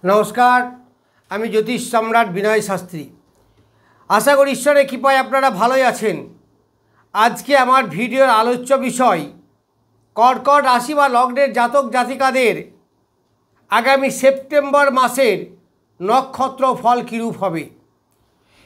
নমস্কার, আমি জ্যোতিষ সম্রাট বিনয় শাস্ত্রী। আশা করি ঈশ্বরের কৃপায় আপনারা ভালোই আছেন। আজকে আমার ভিডিওর আলোচ্য বিষয় কর্কট রাশি বা লগ্নের জাতক জাতিকাদের আগামী সেপ্টেম্বর মাসের নক্ষত্র ফল কীরূপ হবে।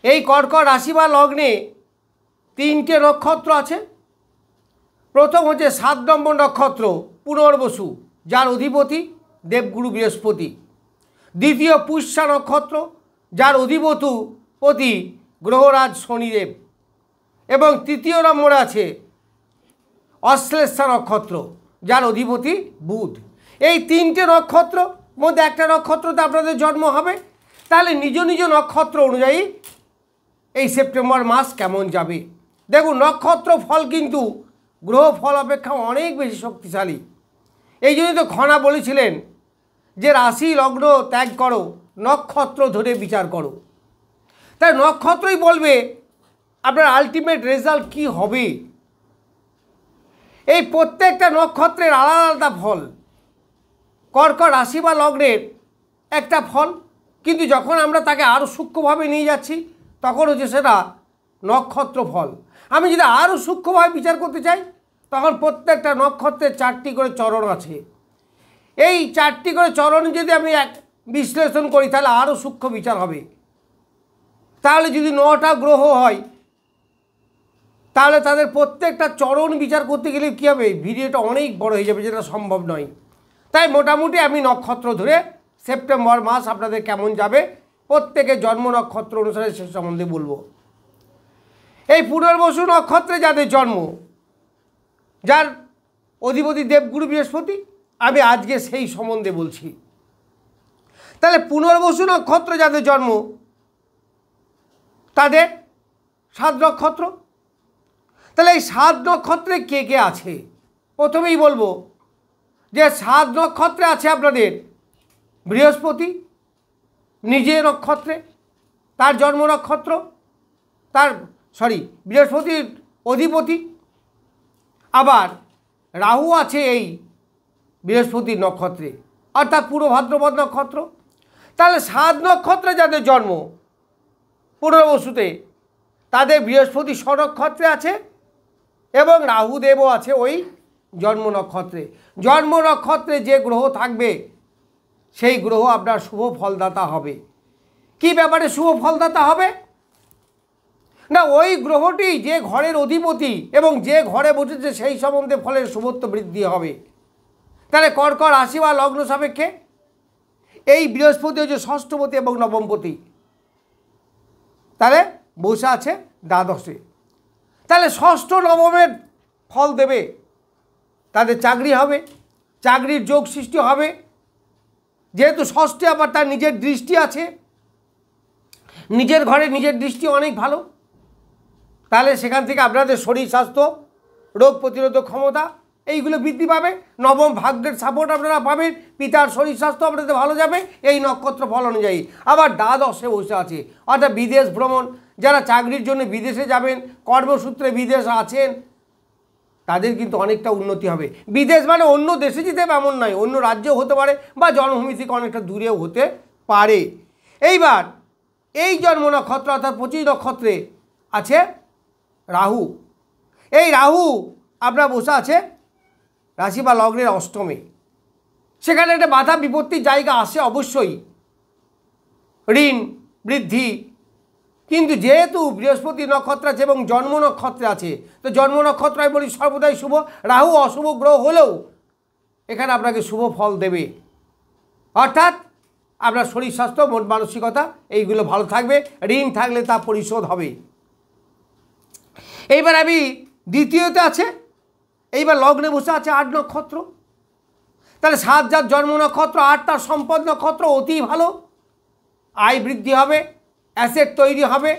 এই কর্কট রাশি বা লগ্নে 3টে নক্ষত্র আছে। প্রথম হচ্ছে 7 নম্বর নক্ষত্র পুনর্বসু, যার অধিপতি দেবগুরু বৃহস্পতি। দ্বিতীয় পুষ্যা নক্ষত্র, যার অধিপতি গ্রহরাজ শনিদেব। এবং তৃতীয় নম্বরে আছে অশ্লেষা নক্ষত্র, যার অধিপতি বুধ। এই 3টে নক্ষত্র মধ্যে একটা নক্ষত্রতে আপনাদের জন্ম হবে। তাহলে নিজ নিজ নক্ষত্র অনুযায়ী এই সেপ্টেম্বর মাস কেমন যাবে। দেখুন, নক্ষত্র ফল কিন্তু গ্রহ ফল অপেক্ষা অনেক বেশি শক্তিশালী। এই জন্যই তো খনা বলেছিলেন যে রাশি লগ্ন ত্যাগ করো, নক্ষত্র ধরে বিচার করো। তাই নক্ষত্রই বলবে আপনার আলটিমেট রেজাল্ট কী হবে। এই প্রত্যেকটা নক্ষত্রের আলাদা আলাদা ফল। কর্কট রাশি বা লগ্নের একটা ফল, কিন্তু যখন আমরা তাকে আরও সূক্ষ্মভাবে নিয়ে যাচ্ছি তখন হচ্ছে সেটা নক্ষত্র ফল। আমি যদি আরও সূক্ষ্মভাবে বিচার করতে চাই তখন প্রত্যেকটা নক্ষত্রের 4টি করে চরণ আছে। এই 4টি করে চরণ যদি আমি বিশ্লেষণ করি তাহলে আরও সূক্ষ্ম বিচার হবে। তাহলে যদি 9টা গ্রহ হয় তাহলে তাদের প্রত্যেকটা চরণ বিচার করতে গেলে কী হবে, ভিডিওটা অনেক বড় হয়ে যাবে, যেটা সম্ভব নয়। তাই মোটামুটি আমি নক্ষত্র ধরে সেপ্টেম্বর মাস আপনাদের কেমন যাবে প্রত্যেকের জন্ম নক্ষত্র অনুসারে সে সম্বন্ধে বলবো। এই পুনর্বসু নক্ষত্রে যাদের জন্ম, যার অধিপতি দেবগুরু বৃহস্পতি, আমি আজকে সেই সম্বন্ধে বলছি। তাহলে পুনর্বসু নক্ষত্র যাদের জন্ম তাদের 7 নক্ষত্র। তাহলে এই 7 নক্ষত্রে কে কে আছে প্রথমেই বলবো যে 7 নক্ষত্রে আছে আপনাদের বৃহস্পতি নিজে নক্ষত্রে, তার জন্ম নক্ষত্র, বৃহস্পতির অধিপতি। আবার রাহু আছে এই বৃহস্পতির নক্ষত্রে, অর্থাৎ পূর্ব ভাদ্রপদ নক্ষত্র। তাহলে 7 নক্ষত্রে যাদের জন্ম পুনর্বসুতে তাদের বৃহস্পতি স্বনক্ষত্রে আছে এবং রাহুদেবও আছে ওই জন্ম নক্ষত্রে। জন্ম নক্ষত্রে যে গ্রহ থাকবে সেই গ্রহ আপনার শুভ ফলদাতা হবে। কি ব্যাপারে শুভ ফলদাতা হবে না, ওই গ্রহটি যে ঘরের অধিপতি এবং যে ঘরে বসেছে সেই সম্বন্ধে ফলের শুভত্ব বৃদ্ধি হবে। তাহলে কর্কট রাশি বা লগ্ন সাপেক্ষে এই বৃহস্পতি হচ্ছে ষষ্ঠপতি এবং নবমপতি, তাহলে বসে আছে দ্বাদশে। তাহলে ষষ্ঠ নবমের ফল দেবে, তাদের চাকরি হবে, চাকরির যোগ সৃষ্টি হবে। যেহেতু ষষ্ঠে আবার তার নিজের দৃষ্টি আছে, নিজের ঘরে নিজের দৃষ্টি অনেক ভালো। তাহলে সেখান থেকে আপনাদের শরীর স্বাস্থ্য, রোগ প্রতিরোধক ক্ষমতা এইগুলো বৃদ্ধি পাবে। নবম ভাগ্যের সাপোর্ট আপনারা পাবেন, পিতার শরীর স্বাস্থ্য আপনাদের ভালো যাবে এই নক্ষত্র ফল অনুযায়ী। আবার দ্বাদশে বসে আছে, অর্থাৎ বিদেশ ভ্রমণ, যারা চাকরির জন্য বিদেশে যাবেন, কর্মসূত্রে বিদেশ আছেন, তাদের কিন্তু অনেকটা উন্নতি হবে। বিদেশ মানে অন্য দেশে যেতে হবে এমন নয়, অন্য রাজ্যেও হতে পারে বা জন্মভূমি থেকে অনেকটা দূরেও হতে পারে। এইবার এই জন্ম নক্ষত্র অর্থাৎ 25 নক্ষত্রে আছে রাহু। এই রাহু আপনার বসে আছে রাশি বা লগ্নের অষ্টমে। সেখানে একটা বাধা বিপত্তির জায়গা আসে অবশ্যই, ঋণ বৃদ্ধি। কিন্তু যেহেতু বৃহস্পতি নক্ষত্র আছে এবং জন্ম নক্ষত্রে আছে, তো জন্ম নক্ষত্র আমি বলি সর্বদাই শুভ। রাহু অশুভ গ্রহ হলেও এখানে আপনাকে শুভ ফল দেবে, অর্থাৎ আপনার শরীর স্বাস্থ্য, মন মানসিকতা এইগুলো ভালো থাকবে। ঋণ থাকলে তা পরিশোধ হবে। এইবার আমি দ্বিতীয়তে আছে, এইবার লগ্নে বসে আছে 8 নক্ষত্র। তাহলে 7 যার জন্ম নক্ষত্র, 8 তার সম্পদ নক্ষত্র, অতি ভালো। আয় বৃদ্ধি হবে, অ্যাসেট তৈরি হবে,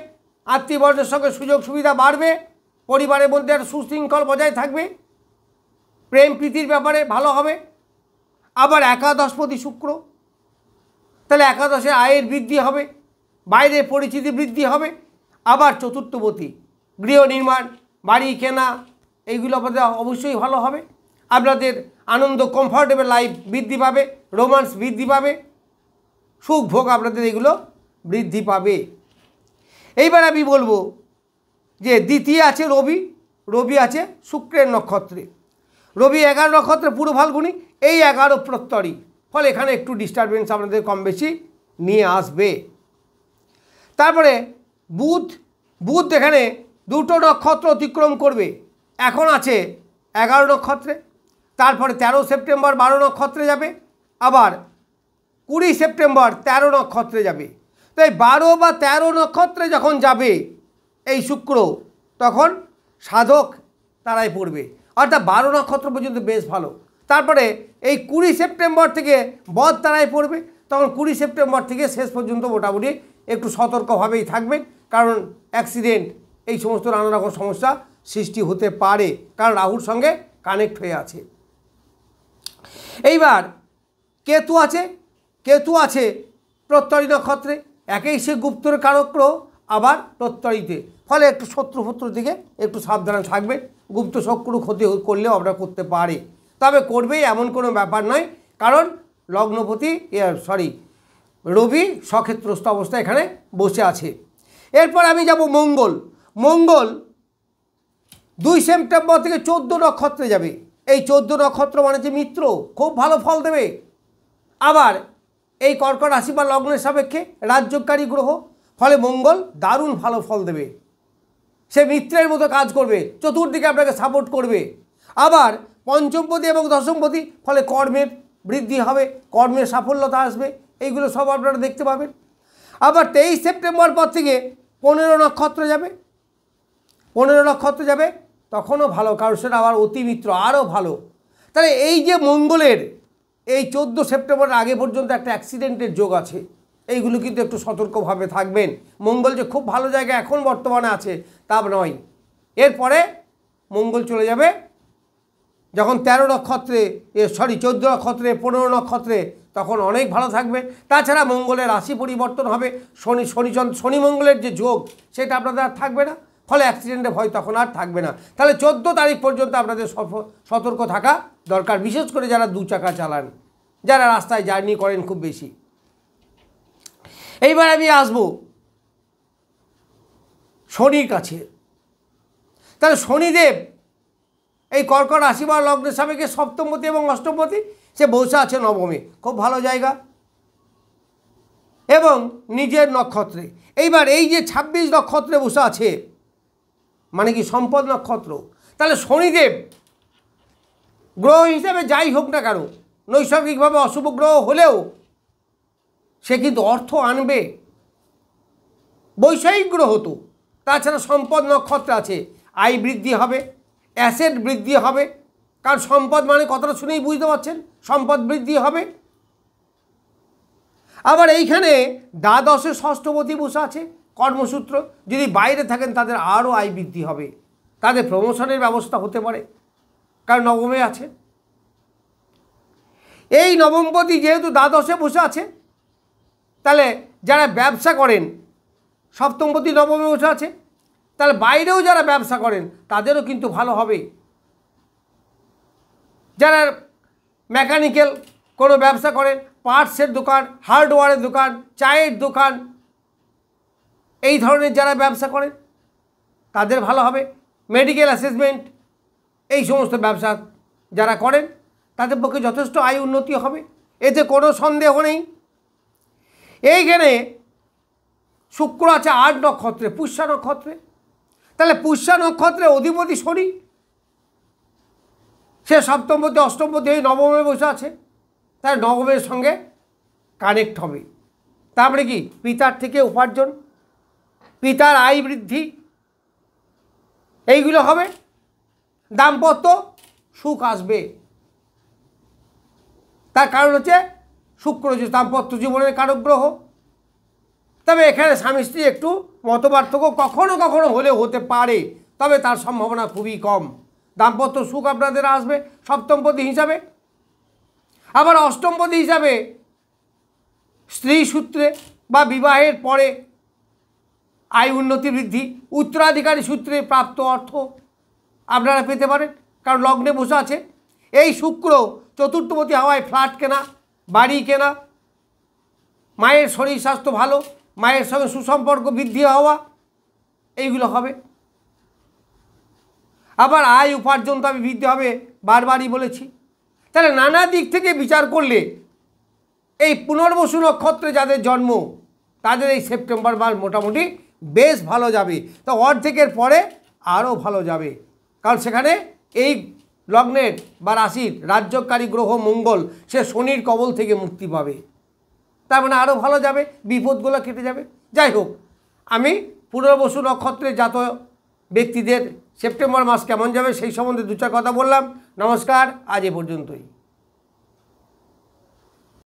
আত্মীয়বর্গের সঙ্গে সুযোগ সুবিধা বাড়বে, পরিবারের মধ্যে একটা সুশৃঙ্খল বজায় থাকবে, প্রেম প্রীতির ব্যাপারে ভালো হবে। আবার একাদশপতি শুক্র, তাহলে একাদশে আয়ের বৃদ্ধি হবে, বাইরে পরিচিতি বৃদ্ধি হবে। আবার চতুর্থপতি গৃহ নির্মাণ, বাড়ি কেনা, এইগুলো আপনাদের অবশ্যই ভালো হবে। আপনাদের আনন্দ, কমফর্টেবল লাইফ বৃদ্ধি পাবে, রোমান্স বৃদ্ধি পাবে, সুখ ভোগ আপনাদের এগুলো বৃদ্ধি পাবে। এইবার আমি বলবো যে দ্বিতীয় আছে রবি, রবি আছে শুক্রের নক্ষত্রে, রবি 11 নক্ষত্রে পূর্ব ফাল্গুনি, এই 11 প্রত্যরি, ফলে এখানে একটু ডিস্টারবেন্স আপনাদের কম বেশি নিয়ে আসবে। তারপরে বুধ, বুধ এখানে 2টো নক্ষত্র অতিক্রম করবে, এখন আছে 11 নক্ষত্রে, তারপরে 13 সেপ্টেম্বর 12 নক্ষত্রে যাবে, আবার 20 সেপ্টেম্বর 13 নক্ষত্রে যাবে। তো এই 12 বা 13 নক্ষত্রে যখন যাবে এই শুক্র, তখন সাধক তারাই পড়বে, অর্থাৎ 12 নক্ষত্র পর্যন্ত বেশ ভালো। তারপরে এই 20 সেপ্টেম্বর থেকে বদ তারাই পড়বে, তখন 20 সেপ্টেম্বর থেকে শেষ পর্যন্ত মোটামুটি একটু সতর্কভাবেই থাকবেন, কারণ অ্যাক্সিডেন্ট এই সমস্ত নানা রকম সমস্যা সৃষ্টি হতে পারে, কারণ রাহুর সঙ্গে কানেক্ট হয়ে আছে। এইবার কেতু আছে, কেতু আছে প্রত্যরি নক্ষত্রে, একেই সে গুপ্তর কারক গ্রহ, আবার প্রত্যরিতে, ফলে একটু শত্রুর দিকে একটু সাবধানে থাকবে। গুপ্ত শত্রু ক্ষতি করলেও আপনারা করতে পারে, তবে করবেই এমন কোনো ব্যাপার নয়, কারণ লগ্নপতি রবি সক্ষেত্রস্থ অবস্থায় এখানে বসে আছে। এরপর আমি যাব মঙ্গল। মঙ্গল 2 সেপ্টেম্বর থেকে 14 নক্ষত্রে যাবে, এই 14 নক্ষত্র মানে যে মিত্র, খুব ভালো ফল দেবে। আবার এই কর্কট রাশি বা লগ্নের সাপেক্ষে রাজযোগকারী গ্রহ, ফলে মঙ্গল দারুণ ভালো ফল দেবে, সে মিত্রের মতো কাজ করবে, চতুর্দিকে আপনাকে সাপোর্ট করবে। আবার পঞ্চমপতি এবং দশমপতি, ফলে কর্মের বৃদ্ধি হবে, কর্মের সাফল্যতা আসবে, এইগুলো সব আপনারা দেখতে পাবেন। আবার 23 সেপ্টেম্বর পর থেকে 15 নক্ষত্র যাবে, 15 নক্ষত্র যাবে, তখনও ভালো, কারণ সেটা আবার অতি মিত্র, আরও ভালো। তাহলে এই যে মঙ্গলের এই 14 সেপ্টেম্বরের আগে পর্যন্ত একটা অ্যাক্সিডেন্টের যোগ আছে, এইগুলো কিন্তু একটু সতর্কভাবে থাকবেন। মঙ্গল যে খুব ভালো জায়গায় এখন বর্তমানে আছে তা নয়, এরপরে মঙ্গল চলে যাবে যখন 13 নক্ষত্রে 14 নক্ষত্রে 15 নক্ষত্রে, তখন অনেক ভালো থাকবে। তাছাড়া মঙ্গলের রাশি পরিবর্তন হবে, শনি মঙ্গলের যে যোগ সেটা আপনাদের আর থাকবে না, ফলে অ্যাক্সিডেন্টের ভয় তখন আর থাকবে না। তাহলে 14 তারিখ পর্যন্ত আপনাদের সতর্ক থাকা দরকার, বিশেষ করে যারা 2 চাকা চালান, যারা রাস্তায় জার্নি করেন খুব বেশি। এইবার আমি আসবো শনির কাছে। তাহলে শনিদেব এই কর্কট রাশি বা লগ্নের সাপেক্ষে সপ্তমপতি এবং অষ্টমপতি, সে বসে আছে নবমে, খুব ভালো জায়গা এবং নিজের নক্ষত্রে। এইবার এই যে 26 নক্ষত্রে বসে আছে মানে কি সম্পদ নক্ষত্র, তাহলে শনিদেব গ্রহ হিসেবে যাই হোক না কেন, নৈসর্গিকভাবে অশুভ গ্রহ হলেও সে কিন্তু অর্থ আনবে, বৈষয়িক গ্রহ তো। তাছাড়া সম্পদ নক্ষত্র আছে, আয় বৃদ্ধি হবে, অ্যাসেট বৃদ্ধি হবে, কারণ সম্পদ মানে কথাটা শুনেই বুঝতে পারছেন, সম্পদ বৃদ্ধি হবে। আবার এইখানে দ্বাদশে ষষ্ঠপতি বসে আছে, কর্মসূত্র, যদি বাইরে থাকেন তাদের আরও আয় বৃদ্ধি হবে, তাদের প্রমোশনের ব্যবস্থা হতে পারে, কারণ নবমে আছে। এই নবমপতি যেহেতু দ্বাদশে বসে আছে, তাহলে যারা ব্যবসা করেন, সপ্তমপতি নবমে বসে আছে, তাহলে বাইরেও যারা ব্যবসা করেন তাদেরও কিন্তু ভালো হবে। যারা মেকানিক্যাল কোনো ব্যবসা করেন, পার্টসের দোকান, হার্ডওয়্যারের দোকান, চায়ের দোকান, এই ধরনের যারা ব্যবসা করেন তাদের ভালো হবে। মেডিকেল অ্যাসেসমেন্ট, এই সমস্ত ব্যবসা যারা করেন তাদের পক্ষে যথেষ্ট আয় উন্নতি হবে, এতে কোনো সন্দেহ নেই। এইখানে শুক্র আছে 8 নক্ষত্রে, পুষ্যা নক্ষত্রে, তাহলে পুষ্যা নক্ষত্রে অধিপতি শনি, সে সপ্তমপতি অষ্টমপতি এই নবমে বসে আছে, তাই নবমের সঙ্গে কানেক্ট হবে। তারপরে কি পিতার থেকে উপার্জন, পিতার আয় বৃদ্ধি, এইগুলো হবে। দাম্পত্য সুখ আসবে, তার কারণ হচ্ছে শুক্র যে দাম্পত্য জীবনের কারক গ্রহ। তবে এখানে স্বামী স্ত্রী একটু মতপার্থক্য কখনো কখনো হলেও হতে পারে, তবে তার সম্ভাবনা খুবই কম। দাম্পত্য সুখ আপনাদের আসবে সপ্তমপতি হিসাবে। আবার অষ্টমপতি হিসাবে স্ত্রী সূত্রে বা বিবাহের পরে আয় উন্নতি বৃদ্ধি, উত্তরাধিকারী সূত্রে প্রাপ্ত অর্থ আপনারা পেতে পারেন, কারণ লগ্নে বসে আছে। এই শুক্র চতুর্থপতি হওয়ায় ফ্ল্যাট কেনা, বাড়ি কেনা, মায়ের শরীর স্বাস্থ্য ভালো, মায়ের সঙ্গে সুসম্পর্ক বৃদ্ধি হওয়া, এইগুলো হবে। আবার আয় উপার্জন তো আমি বৃদ্ধি হবে, বারবারই বলেছি। তাহলে নানা দিক থেকে বিচার করলে এই পুনর্বসু নক্ষত্রে যাদের জন্ম তাদের এই সেপ্টেম্বর মাস মোটামুটি বেশ ভালো যাবে। তো অর্ধেকের পরে আরও ভালো যাবে, কারণ সেখানে এই লগ্নের বা রাশির রাজ্যকারী গ্রহ মঙ্গল সে শনির কবল থেকে মুক্তি পাবে, তার মানে আরও ভালো যাবে, বিপদগুলো কেটে যাবে। যাই হোক, আমি পুনর্বসু নক্ষত্রে জাত ব্যক্তিদের সেপ্টেম্বর মাস কেমন যাবে সেই সম্বন্ধে দু চার কথা বললাম। নমস্কার, আজ এ পর্যন্তই।